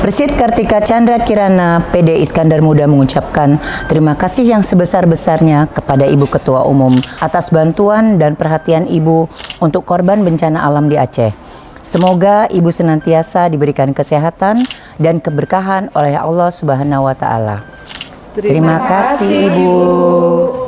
Persit Kartika Chandra Kirana PD Iskandar Muda mengucapkan terima kasih yang sebesar-besarnya kepada Ibu Ketua Umum atas bantuan dan perhatian Ibu untuk korban bencana alam di Aceh. Semoga Ibu senantiasa diberikan kesehatan dan keberkahan oleh Allah Subhanahu wa Ta'ala. Terima kasih Ibu.